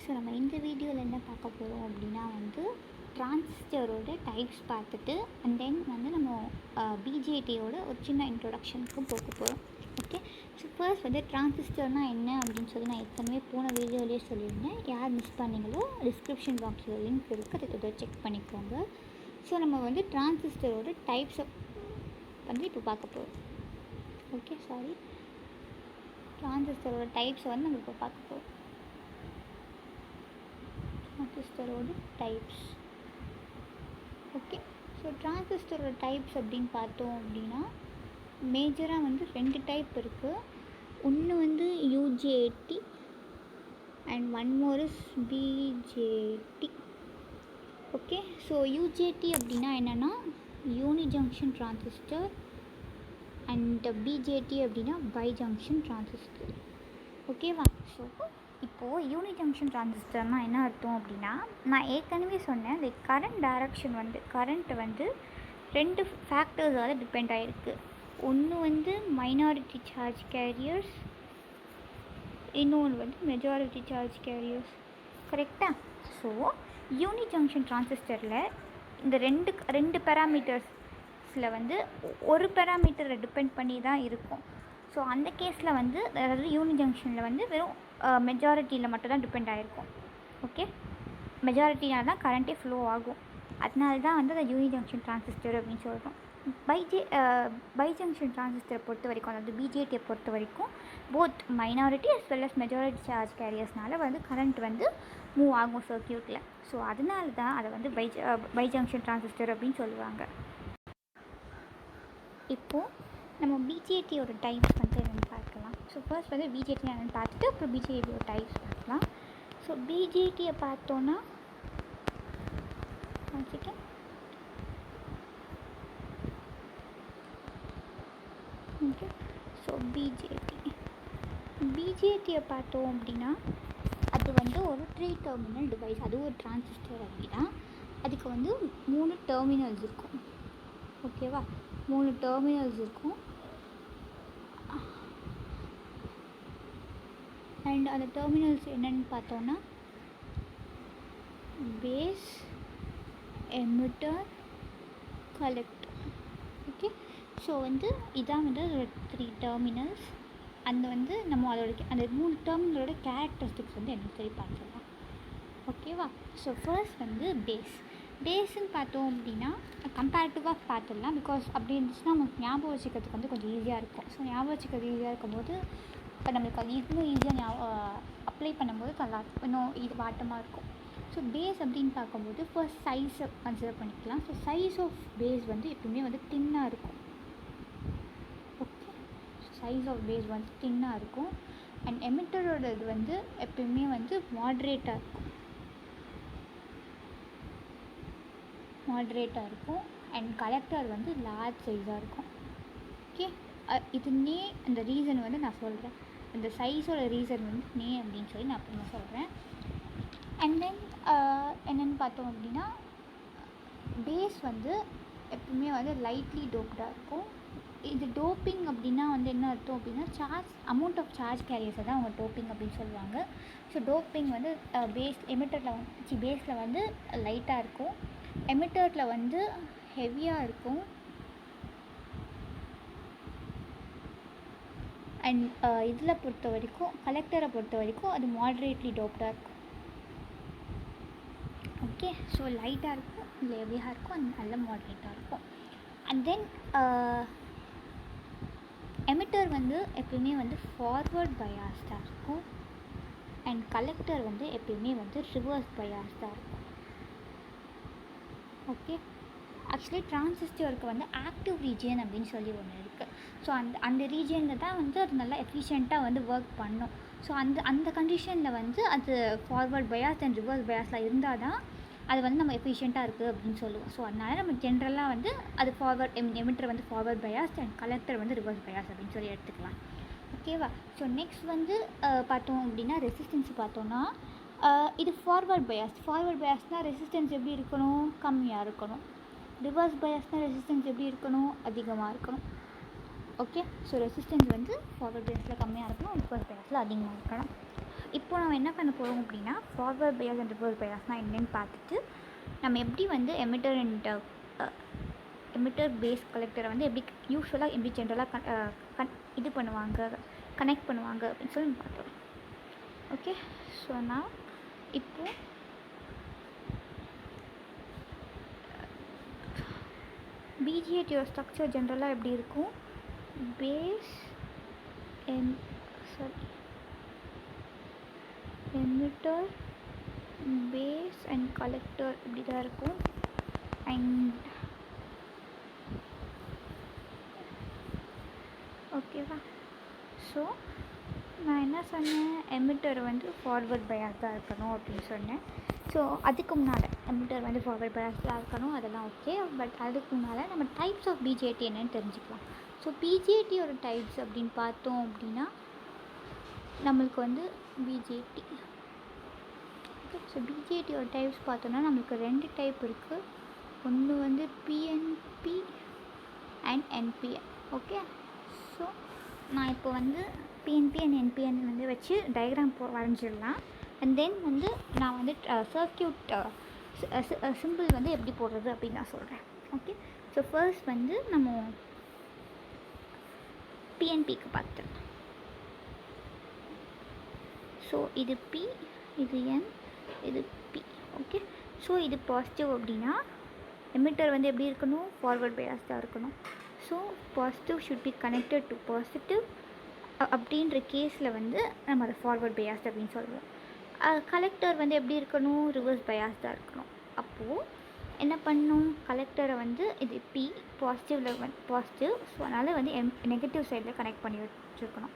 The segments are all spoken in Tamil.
ஸோ நம்ம இந்த வீடியோவில் என்ன பார்க்க போகிறோம் அப்படின்னா வந்து டிரான்சிஸ்டரோட டைப்ஸ் பார்த்துட்டு அண்ட் தென் வந்து நம்ம பிஜேடியோட ஒரு சின்ன இன்ட்ரொடக்ஷனுக்கு போக போகிறோம். ஓகே, ஸோ ஃபர்ஸ்ட் வந்து டிரான்சிஸ்டர்னால் என்ன அப்படின்னு சொல்லி நான் ஏற்கனவே போன வீடியோலேயே சொல்லியிருந்தேன். யார் மிஸ் பண்ணிங்களோ டிஸ்கிரிப்ஷன் பாக்ஸில் லிங்க் இருக்குது, அதை செக் பண்ணிக்கோங்க. ஸோ நம்ம வந்து டிரான்சிஸ்டரோட டைப்ஸை வந்து இப்போ பார்க்க போகிறோம். ஓகே, டிரான்சிஸ்டரோட டைப்ஸை வந்து நம்ம இப்போ பார்க்க போகிறோம். டிரான்சிஸ்டரோட டைப்ஸ். ஓகே, ஸோ டிரான்சிஸ்டரோட டைப்ஸ் அப்படின்னு பார்த்தோம் அப்படின்னா மேஜராக வந்து 2 டைப் இருக்குது. ஒன்று வந்து UJT and one more is BJT. Okay, so UJT அப்படின்னா என்னென்னா unijunction transistor and BJT அப்படின்னா பை ஜங்ஷன் டிரான்சிஸ்டர். ஓகேவா? ஸோ இப்போது யூனி ஜங்ஷன் டிரான்சிஸ்டர்னால் என்ன அர்த்தம் அப்படின்னா, நான் ஏற்கனவே சொன்னேன், இந்த கரண்ட் டைரக்ஷன் வந்து கரண்ட் வந்து 2 ஃபேக்டர்ஸால் டிபெண்ட் ஆகிருக்கு. ஒன்று வந்து மைனாரிட்டி சார்ஜ் கேரியர்ஸ், இன்னொன்று வந்து மெஜாரிட்டி சார்ஜ் கேரியர்ஸ். கரெக்டாக? ஸோ யூனி ஜங்ஷன் டிரான்சிஸ்டரில் இந்த ரெண்டு பேராமீட்டர்ஸில் வந்து ஒரு பேராமீட்டரை டிபெண்ட் பண்ணி தான் இருக்கும். ஸோ அந்த கேஸில் வந்து அதாவது யூனி ஜங்ஷனில் வந்து வெறும் மெஜாரிட்டியில் மட்டும் தான் டிபெண்ட் ஆகிருக்கும். ஓகே, மெஜாரிட்டினால் தான் கரண்ட்டே ஃப்ளோ ஆகும். அதனால தான் வந்து அதை யூனி ஜங்ஷன் டிரான்சிஸ்டர் அப்படின்னு சொல்கிறோம். பை ஜங்ஷன் டிரான்சிஸ்டரை பொறுத்த வரைக்கும், அதாவது பிஜேடியை பொறுத்த வரைக்கும் both minority as well as majority charge கேரியர்ஸ்னால வந்து கரண்ட் வந்து மூவ் ஆகும் சர்க்யூட்டில். ஸோ அதனால தான் அதை வந்து பை ஜங்ஷன் டிரான்சிஸ்டர் அப்படின்னு சொல்லுவாங்க. இப்போது நம்ம பிஜேடியோட டைப்ஸ் வந்து என்னென்னு பார்க்கலாம். ஸோ ஃபர்ஸ்ட் வந்து பிஜேடி என்னென்னு பார்த்துட்டு அப்புறம் பிஜேடியோட டைப்ஸ் பார்க்கலாம். ஸோ பிஜேடியை பார்த்தோன்னா ஓகே, ஸோ பிஜேடியை பார்த்தோம் அப்படின்னா அது வந்து ஒரு 3 டெர்மினல் டிவைஸ். அது ஒரு டிரான்சிஸ்டர் அப்படின்னா அதுக்கு வந்து 3 டெர்மினல்ஸ் இருக்கும். ஓகேவா? 3 டெர்மினல்ஸ் இருக்கும். அண்ட் அந்த டெர்மினல்ஸ் என்னென்னு பார்த்தோன்னா base, emitter, collector. Okay, so வந்து இதான் வந்து 3 டெர்மினல்ஸ். அந்த வந்து நம்ம அந்த 3 டெர்மினலோட கேரக்டரிஸ்டிக்ஸ் வந்து என்ன சொல்லி பார்த்துக்கலாம். ஓகேவா? ஸோ ஃபர்ஸ்ட் வந்து பேஸ்ன்னு பார்த்தோம் அப்படின்னா கம்பேரிட்டிவாக பார்த்துடலாம். பிகாஸ் அப்படி இருந்துச்சுன்னா நமக்கு ஞாபகம் வச்சுக்கிறதுக்கு வந்து கொஞ்சம் ஈஸியாக இருக்கும். ஸோ ஞாபகம் வச்சுக்கிறது ஈஸியாக இருக்கும்போது இப்போ நம்மளுக்கு அது இன்னும் ஈஸியாக அப்ளை பண்ணும்போது நல்லா இன்னும் இது வாட்டமாக இருக்கும். ஸோ பேஸ் அப்படின்னு பார்க்கும்போது ஃபர்ஸ்ட் சைஸை கன்சிடர் பண்ணிக்கலாம். ஸோ சைஸ் ஆஃப் பேஸ் வந்து எப்பவுமே வந்து தின்னாக இருக்கும். ஓகே, சைஸ் ஆஃப் பேஸ் வந்து தின்னாக இருக்கும். அண்ட் எமிட்டரோட இது வந்து எப்பயுமே வந்து மாட்ரேட்டாக இருக்கும். அண்ட் கலெக்டர் வந்து லார்ஜ் சைஸாக இருக்கும். ஓகே, இதுன்னே அந்த ரீசன் வந்து நான் சொல்கிறேன். இந்த சைஸோட ரீசன் வந்து அப்படின்னு சொல்லி நான் அப்புறமா சொல்கிறேன். அண்ட் தென் என்னென்னு பார்த்தோம் அப்படின்னா பேஸ் வந்து எப்பவுமே வந்து லைட்லி டோப்டாக இருக்கும். இது டோப்பிங் அப்படின்னா வந்து என்ன அர்த்தம் அப்படின்னா அமௌண்ட் ஆஃப் சார்ஜ் கேரியர்ஸை தான் அவங்க டோப்பிங் அப்படின்னு சொல்லுவாங்க. ஸோ டோப்பிங் வந்து பேஸில் வந்து லைட்டாக இருக்கும், எமிட்டரில் வந்து ஹெவியாக இருக்கும், அண்ட் இதில் பொறுத்த வரைக்கும் கலெக்டரை பொறுத்த வரைக்கும் அது மாட்ரேட்லி டோப்டாக இருக்கும். ஓகே, ஸோ லைட்டாக இருக்கும், இல்லை ஹெவியாக இருக்கும், அது நல்ல மாட்ரேட்டாக இருக்கும். அண்ட் தென் எமிட்டர் வந்து எப்பயுமே வந்து ஃபார்வர்ட் பயாஸ்டாக இருக்கும். அண்ட் கலெக்டர் வந்து எப்பயுமே வந்து ரிவர்ஸ் பயாஸ்டாக இருக்கும். ஓகே, ஆக்சுவலி டிரான்சிஸ்டருக்கு வந்து ஆக்டிவ் ரீஜியன் அப்படின்னு சொல்லி ஒன்று இருக்குது. ஸோ அந்த ரீஜியனில் தான் வந்து அது நல்லா எஃபிஷியண்ட்டாக வந்து ஒர்க் பண்ணும். ஸோ அந்த கண்டிஷனில் வந்து அது ஃபார்வர்ட் பயாஸ் அண்ட் ரிவர்ஸ் பயாஸில் இருந்தால் தான் அது வந்து நம்ம எஃபிஷியண்ட்டாக இருக்குது அப்படின்னு சொல்லுவோம். ஸோ அதனால் நம்ம ஜென்ரலாக வந்து அது எமிட்டர் வந்து ஃபார்வர்ட் பயாஸ் அண்ட் கலெக்டர் வந்து ரிவர்ஸ் பயாஸ் அப்படின்னு சொல்லி எடுத்துக்கலாம். ஓகேவா? ஸோ நெக்ஸ்ட் வந்து பார்த்தோம் அப்படின்னா ரெசிஸ்டன்ஸ் பார்த்தோன்னா இது ஃபார்வர்ட் பயாஸ்னால் ரெசிஸ்டன்ஸ் எப்படி இருக்கணும்? கம்மியாக இருக்கணும். ரிவர்ஸ் பயாஸ்னால் ரெசிஸ்டன்ஸ் எப்படி இருக்கணும்? அதிகமாக இருக்கணும். ஓகே, ஸோ ரெசிஸ்டன்ஸ் வந்து ஃபார்வர்ட் பயாஸில் கம்மியாக இருக்கணும், ரிவர்ஸ் பயாஸில் அதிகமாக இருக்கணும். இப்போ நம்ம என்ன பண்ண போகிறோம் அப்படின்னா ஃபார்வர்ட் பயாஸ் அண்ட் ரிவர்ஸ் பயாஸ்னால் என்னென்னு பார்த்துட்டு நம்ம எப்படி வந்து எமிட்டர் அண்ட் எமிட்டர் பேஸ் கலெக்டரை வந்து எப்படி யூஸ்வலாக எப்படி ஜென்ரலாக இது பண்ணுவாங்க கனெக்ட் பண்ணுவாங்க அப்படின்னு சொல்லி பார்த்தோம். ஓகே, ஸோ நான் இப்போது பிஜிஏடியோட ஸ்ட்ரக்சர் ஜென்ரலாக எப்படி இருக்கும், base emitter base and collector இப்படி தான் இருக்கும். அண்ட் ஓகேவா, ஸோ நான் என்ன சொன்னேன், எமிட்டர் வந்து ஃபார்வர்ட் பயாஸ் தான் இருக்கணும் அப்படின்னு சொன்னேன். ஸோ அதுக்கு முன்னால் எமிட்டர் வந்து ஃபார்வர்ட் பயாஸ் தான் இருக்கணும், அதெல்லாம் ஓகே. பட் அதுக்கு முன்னால் நம்ம டைப்ஸ் ஆஃப் பிஜிஏடி என்னென்னு தெரிஞ்சுக்கலாம். ஸோ பிஜிஏடியோட டைப்ஸ் அப்படின்னு பார்த்தோம் அப்படின்னா நம்மளுக்கு வந்து பிஜிஏடி. ஓகே, ஸோ பிஜிஏடியோட டைப்ஸ் பார்த்தோன்னா நம்மளுக்கு 2 டைப் இருக்குது. ஒன்று வந்து PNP and NPN. Okay, so நான் இப்போ வந்து பிஎன்பி அண்ட் என்பிஎன் வந்து வச்சு டயக்ராம் வரைஞ்சிடலாம். அண்ட் தென் வந்து நான் வந்து சர்க்கியூட் சிம்பிள் வந்து எப்படி போடுறது அப்படின்னு நான் சொல்கிறேன். ஓகே, ஸோ ஃபர்ஸ்ட் வந்து நம்ம பிஎன்பிக்கு பார்த்துடலாம். ஸோ இது பி, இது என், இது பி. ஓகே, ஸோ இது பாசிட்டிவ் அப்படின்னா எமிட்டர் வந்து எப்படி இருக்கணும், ஃபார்வர்ட் பயாஸ் தான் இருக்கணும். So positive should be connected to positive அப்படின்ற கேஸில் வந்து நம்ம அதை ஃபார்வர்ட் பயாஸ் அப்படின்னு சொல்லுவோம். கலெக்டர் வந்து எப்படி இருக்கணும், ரிவர்ஸ் பயாஸ் தான் இருக்கணும். அப்போது என்ன பண்ணணும், கலெக்டரை வந்து இது பி பாசிட்டிவில் பாசிட்டிவ், ஸோ அதனால் வந்து நெகட்டிவ் சைடில் கனெக்ட் பண்ணி வச்சுருக்கணும்.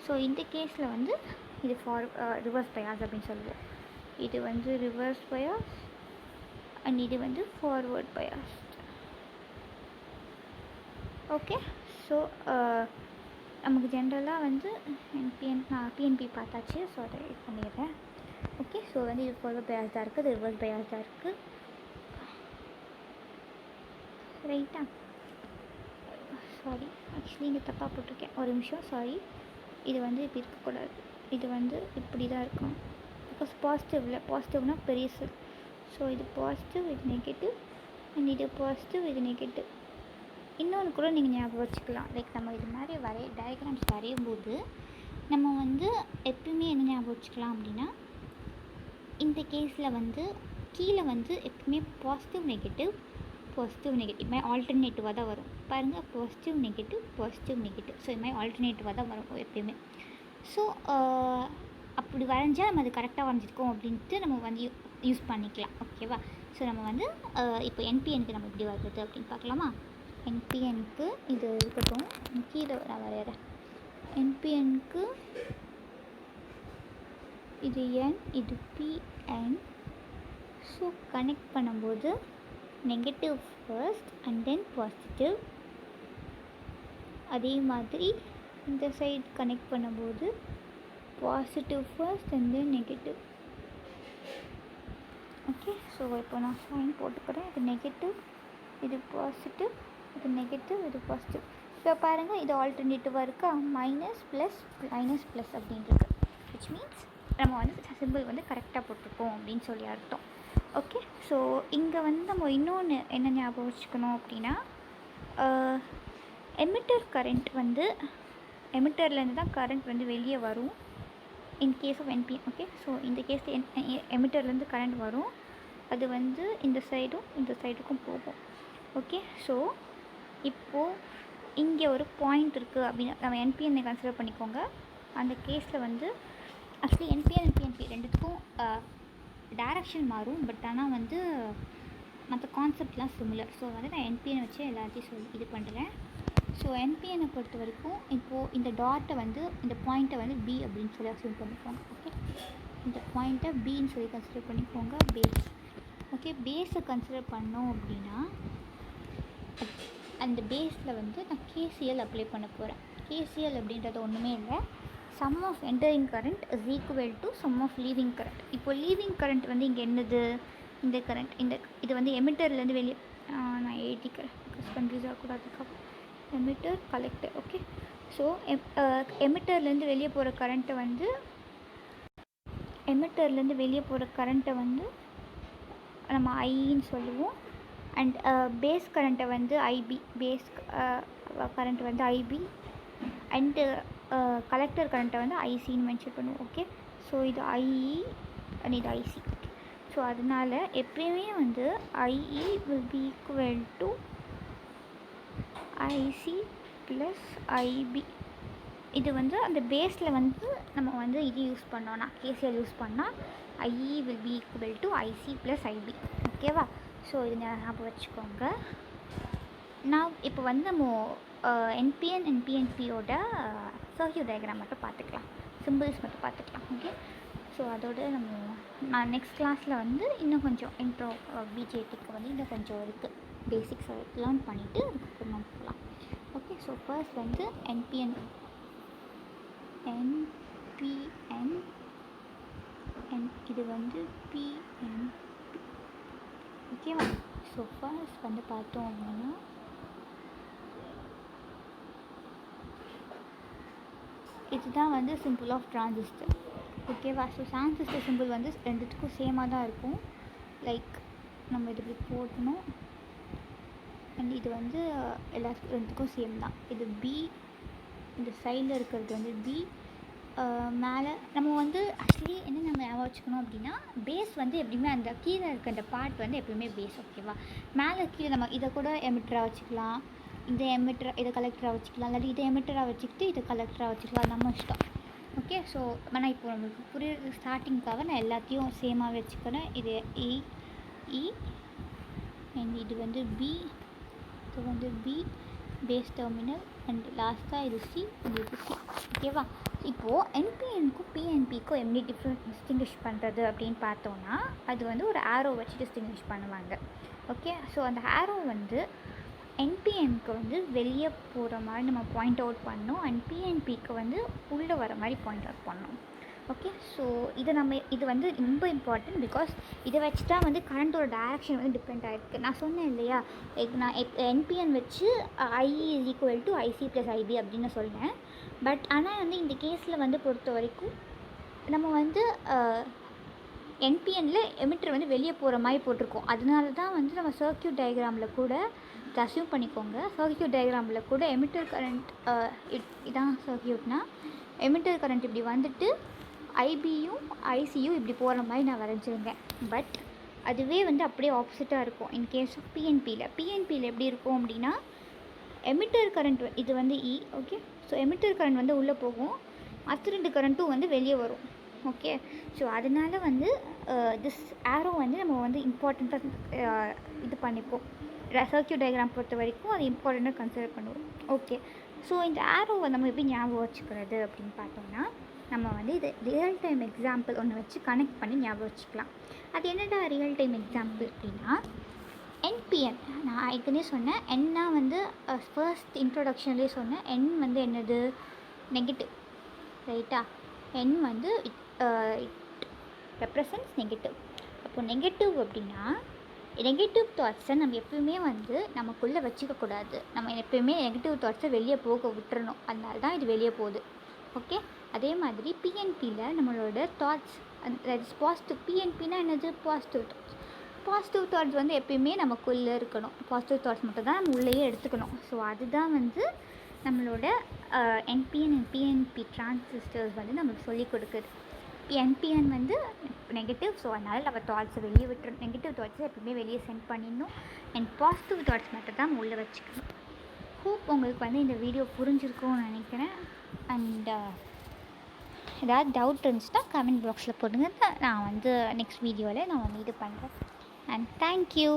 ஸோ இந்த கேஸில் வந்து இது ரிவர்ஸ் பயாஸ் அப்படின்னு சொல்லுவோம். இது வந்து ரிவர்ஸ் பயாஸ் அண்ட் இது வந்து ஃபார்வர்ட் பயாஸ். ஓகே, ஸோ நமக்கு ஜென்ரலாக வந்து பிஎன்பி பார்த்தாச்சு, ஸோ அதை இது பண்ணிடுறேன். ஓகே, ஸோ வந்து இது ஃபார்வர்ட் பயாஸ் தான் இருக்குது, இது ரிவர்ஸ் பயாஸ் தான் இருக்குது. ரைட்டா, சாரி ஆக்சுவலி இங்கே தப்பாக போட்டிருக்கேன், ஒரு நிமிஷம், சாரி. இது வந்து இப்படி இருக்கக்கூடாது, இது வந்து இப்படி தான் இருக்கும். பிகாஸ் பாசிட்டிவ்னால் பெரிய செல். ஸோ இது பாசிட்டிவ், இது நெகட்டிவ், அண்ட் இது பாசிட்டிவ், இது நெகட்டிவ். இன்னொன்று கூட நீங்கள் ஞாபகம் வச்சுக்கலாம், லைக் நம்ம இது மாதிரி டயக்ராம்ஸ் வரையும் போது நம்ம வந்து எப்பவுமே என்ன ஞாபகம் வச்சுக்கலாம் அப்படின்னா, இந்த கேஸில் வந்து கீழே வந்து எப்பவுமே பாசிட்டிவ் நெகட்டிவ் இது மாதிரி ஆல்டர்னேட்டிவாக தான் வரும். பாருங்கள், பாசிட்டிவ் நெகட்டிவ். ஸோ இது மாதிரி ஆல்டர்னேட்டிவாக தான் வரும் எப்பயுமே. ஸோ அப்படி வரைஞ்சால் நம்ம அது கரெக்டாக வரைஞ்சிருக்கோம் அப்படின்ட்டு நம்ம வந்து யூஸ் பண்ணிக்கலாம். ஓகேவா, ஸோ நம்ம வந்து இப்போ என்பிஎனுக்கு நம்ம எப்படி வர்றது அப்படின்னு பார்க்கலாமா. என்பிஎனுக்கு இது இருக்கட்டும், கீழே நான் வரைகிறேன். என்பிஎனுக்கு இது என், இது பிஎன். ஸோ கனெக்ட் பண்ணும்போது negative first and then positive. அதே மாதிரி இந்த சைடு கனெக்ட் பண்ணும்போது positive first and then negative. Okay, so இப்போ நான் சைன் போட்டுக்கிறேன். இது நெகட்டிவ், இது பாசிட்டிவ், இது நெகட்டிவ், இது பாசிட்டிவ். இப்போ பாருங்கள், இது ஆல்டர்னேட்டிவாக இருக்கா, மைனஸ் ப்ளஸ் அப்படின்றது. விச் மீன்ஸ் நம்ம வந்து சிம்பிள் வந்து கரெக்டாக போட்டிருக்கோம் அப்படின்னு சொல்லி அர்த்தம். ஓகே, ஸோ இங்கே வந்து நம்ம இன்னொன்று என்ன ஞாபகம் வச்சுக்கணும் அப்படின்னா, எமிட்டர் கரண்ட் வந்து எமிட்டர்லேருந்து தான் கரண்ட் வந்து வெளியே வரும் in case of NPN. Okay, so இந்த கேஸில் எமிட்டர்லேருந்து கரண்ட் வரும், அது வந்து இந்த சைடுக்கும் போகும். ஓகே, ஸோ இப்போது இங்கே ஒரு பாயிண்ட் இருக்குது அப்படின்னு நம்ம என்பிஎன்னை கன்சிடர் பண்ணிக்கோங்க. அந்த கேஸில் வந்து ஆக்சுவலி என்பிஎன் பிஎன்பி ரெண்டுத்துக்கும் டைரக்ஷன் மாறும், பட் ஆனால் வந்து மற்ற கான்செப்ட்லாம் சிமிலர். ஸோ வந்து நான் என்பிஎன் வச்சு எல்லாத்தையும் இது பண்ணுறேன். ஸோ என்பிஎனை பொறுத்த வரைக்கும் இப்போது இந்த டாட்டை வந்து இந்த பாயிண்ட்டை வந்து பி அப்படின்னு சொல்லி அசியூம் பண்ணிக்கோங்க. ஓகே, இந்த பாயிண்ட்டை பின்னு சொல்லி கன்சிடர் பண்ணிக்கோங்க, பேஸ். ஓகே, பேஸை கன்சிடர் பண்ணோம் அப்படின்னா அந்த பேஸில் வந்து நான் கேசிஎல் அப்ளை பண்ண போகிறேன். கேசிஎல் அப்படின்றது ஒன்றுமே இல்லை, sum of entering current is equal to sum of leaving current. இப்போ லீவிங் கரண்ட் வந்து இங்கே என்னது, இந்த கரண்ட், இது வந்து எமிட்டர்லேருந்து வெளியே நான் எழுதிக்கிறேன், பிகாஸ் கன்ஃபியூஸ் ஆகக்கூடாதுக்காக. Emitter collector. ஓகே, ஸோ எமிட்டர்லேருந்து வெளியே போகிற கரண்ட்டை வந்து எமிட்டர்லேருந்து வெளியே போகிற கரண்ட்டை வந்து நம்ம ஐன்னு சொல்லுவோம். அண்ட் பேஸ் கரண்ட்டை வந்து ஐபி, பேஸ் கரண்ட் வந்து ஐபி. அண்டு கலெக்டர் கரண்ட்டை வந்து ஐசின்னு மென்ஷன் பண்ணுவோம். ஓகே, ஸோ இது ஐஇ அண்ட் இது ஐசி. ஸோ அதனால் எப்பயுமே வந்து IE will be equal to IC plus IB. இது வந்து அந்த பேஸில் வந்து நம்ம வந்து இது யூஸ் பண்ணோன்னா, கேசிஎல் யூஸ் பண்ணால் IE will be equal to IC plus IB. ஓகேவா? ஸோ இது ஞாபகம் வச்சுக்கோங்க. நான் இப்போ வந்து நம்ம என்பிஎன் என்பிஎன்பியோட சர்க்யூட் டயக்ராம் மட்டும் பார்த்துக்கலாம், சிம்பிள்ஸ் மட்டும் பார்த்துக்கலாம். ஓகே, ஸோ அதோட நான் நெக்ஸ்ட் கிளாஸில் வந்து இன்னும் கொஞ்சம் இன்ட்ரோ பிஜேடிக்கு வந்து இன்னும் கொஞ்சம் இருக்குது, பேசிக்ஸ் லேர்ன் பண்ணிவிட்டு அதுக்கப்புறம் நம்ம போகலாம். ஓகே, ஸோ ஃபர்ஸ்ட் வந்து என்பிஎன் இது வந்து பிஎன்பி. ஓகேவா? ஸோ ஃபர்ஸ்ட் வந்து பார்த்தோம் அப்படின்னா இதுதான் வந்து சிம்பிள் ஆஃப் டிரான்சிஸ்டர். ஓகேவா? ஸோ டிரான்சிஸ்டர் சிம்பிள் வந்து ரெண்டுத்துக்கும் சேமாக தான் இருக்கும். லைக் நம்ம இது இப்படி போட்டணும் அண்ட் இது வந்து ரெண்டுத்துக்கும் சேம் தான். இது பி, இந்த சைடில் இருக்கிறது வந்து பி, மேலே நம்ம வந்து ஆக்சுவலி என்ன நம்ம ஞாபகம் வச்சுக்கணும் அப்படின்னா, பேஸ் வந்து எப்படியுமே அந்த கீழே இருக்க அந்த பார்ட் வந்து எப்பயுமே பேஸ். ஓகேவா? மேலே கீழே நம்ம இதை கூட எமிட்டராக வச்சுக்கலாம், இந்த இதை கலெக்டராக வச்சுக்கலாம், இல்லாட்டி இதை எமிட்டராக வச்சுக்கிட்டு இதை கலெக்டராக வச்சுக்கலாம், நம்ம இஷ்டம். ஓகே, ஸோ ஆனால் இப்போ நம்மளுக்கு புரியுறது ஸ்டார்டிங்காக நான் எல்லாத்தையும் சேமாக வச்சுக்கிறேன். இது இ அண்ட் இது வந்து பி, இது வந்து பி பேஸ் டெர்மினல் அண்ட் லாஸ்ட்டாக இது சி, இது சி. ஓகேவா? இப்போது என்பிஎனுக்கும் பிஎன்பிக்கும் எப்படி டிஸ்டிங்கிஷ் பண்ணுறது அப்படின்னு பார்த்தோன்னா, அது வந்து ஒரு ஆரோ வச்சு டிஸ்டிங்கிஷ் பண்ணுவாங்க. ஓகே, ஸோ அந்த ஆரோ வந்து என்பிஎனுக்கு வந்து வெளியே போகிற மாதிரி நம்ம பாயிண்ட் அவுட் பண்ணணும், அண்ட் பிஎன்பிக்கு வந்து உள்ளே வர மாதிரி பாயிண்ட் அவுட் பண்ணணும். ஓகே, ஸோ இது வந்து ரொம்ப இம்பார்ட்டன்ட், பிகாஸ் இதை வச்சு தான் வந்து கரண்ட்டோட டைரக்ஷன் வந்து டிபெண்ட் ஆகிருக்கு. நான் சொன்னேன் இல்லையா, நான் என்பிஎன் வச்சு IE is equal to IC plus IB அப்படின்னு சொன்னேன். பட் ஆனால் வந்து இந்த கேஸில் வந்து பொறுத்த வரைக்கும் நம்ம வந்து என்பிஎனில் எமிட்டர் வந்து வெளியே போகிற மாதிரி போட்டிருக்கோம். அதனால தான் வந்து நம்ம சர்க்யூட் டயக்ராமில் கூட அஸ்யூம் பண்ணிக்கோங்க, சர்க்யூட் டயக்ராமில் கூட எமிட்டர் கரண்ட் இதான் சர்க்யூட்னா எமிட்டர் கரண்ட் இப்படி வந்துட்டு ஐபியும் ஐசியும் இப்படி போகிற மாதிரி நான் வரைஞ்சிருந்தேன். பட் அதுவே வந்து அப்படியே ஆப்போசிட்டாக இருக்கும் இன் கேஸ் ஆஃப் பிஎன்பியில் எப்படி இருக்கும் அப்படின்னா, எமிட்டர் கரண்ட் இது வந்து இ. ஓகே, ஸோ எமிட்டர் கரண்ட் வந்து உள்ளே போகும், மற்ற ரெண்டு கரண்ட்டும் வந்து வெளியே வரும். ஓகே, ஸோ அதனால் வந்து திஸ் ஆரோ வந்து நம்ம வந்து இம்பார்ட்டண்ட்டாக இது பண்ணிப்போம். சர்க்யூட் டயக்ராம் பொறுத்த வரைக்கும் அது இம்பார்ட்டண்ட்டாக கன்சிடர் பண்ணுவோம். ஓகே, ஸோ இந்த ஆரோவை நம்ம எப்படி ஞாபகம் வச்சுக்கிறது அப்படின்னு பார்த்தோம்னா, நம்ம வந்து இது ரியல் டைம் எக்ஸாம்பிள் ஒன்று வச்சு கனெக்ட் பண்ணி ஞாபகம் வச்சுக்கலாம். அது என்னடா ரியல் டைம் எக்ஸாம்பிள் அப்படின்னா, என்பிஎன் நான் ஏற்கனவே சொன்னேன், என்னா வந்து ஃபர்ஸ்ட் இன்ட்ரோடக்ஷன்லேயே சொன்னேன், என் வந்து என்னது நெகட்டிவ், ரைட்டா? என் வந்து இட் ரெப்ரசன்ட்ஸ் நெகட்டிவ். அப்போ நெகட்டிவ் அப்படின்னா நெகட்டிவ் தாட்ஸை நம்ம எப்பவுமே வந்து நமக்குள்ளே வச்சுக்கக்கூடாது, நம்ம எப்பயுமே நெகட்டிவ் தாட்ஸை வெளியே போக விட்டுறணும். அதனால தான் இது வெளியே போகுது. ஓகே, அதே மாதிரி பிஎன்பியில் நம்மளோட தாட்ஸ் பாசிட்டிவ். பிஎன்பின்னா என்னது? Positive thoughts. பாசிட்டிவ் தாட்ஸ் வந்து எப்பயுமே நமக்குள்ளே இருக்கணும், பாசிட்டிவ் தாட்ஸ் மட்டும் தான் நம்ம உள்ளேயே எடுத்துக்கணும். ஸோ அதுதான் வந்து நம்மளோட என்பிஎன் அண்ட் பிஎன்பி டிரான்சிஸ்டர்ஸ் வந்து நம்மளுக்கு சொல்லிக் கொடுக்குது. என்பிஎன் வந்து நெகட்டிவ், ஸோ அதனால் நம்ம தாட்ஸை வெளியே விட்டுரும், நெகட்டிவ் தாட்ஸை எப்பவுமே வெளியே சென்ட் பண்ணிடணும், அண்ட் பாசிட்டிவ் தாட்ஸ் மட்டும் தான் நம்ம உள்ளே வச்சுக்கணும். ஹோப் உங்களுக்கு வந்து இந்த வீடியோ புரிஞ்சிருக்கும்னு நினைக்கிறேன். அண்ட் ஏதாவது டவுட் இருந்துச்சுன்னா கமெண்ட் பாக்ஸில் போடுங்க, நான் வந்து நெக்ஸ்ட் வீடியோவில் நான் வந்து இது பண்ணுறேன். And thank you.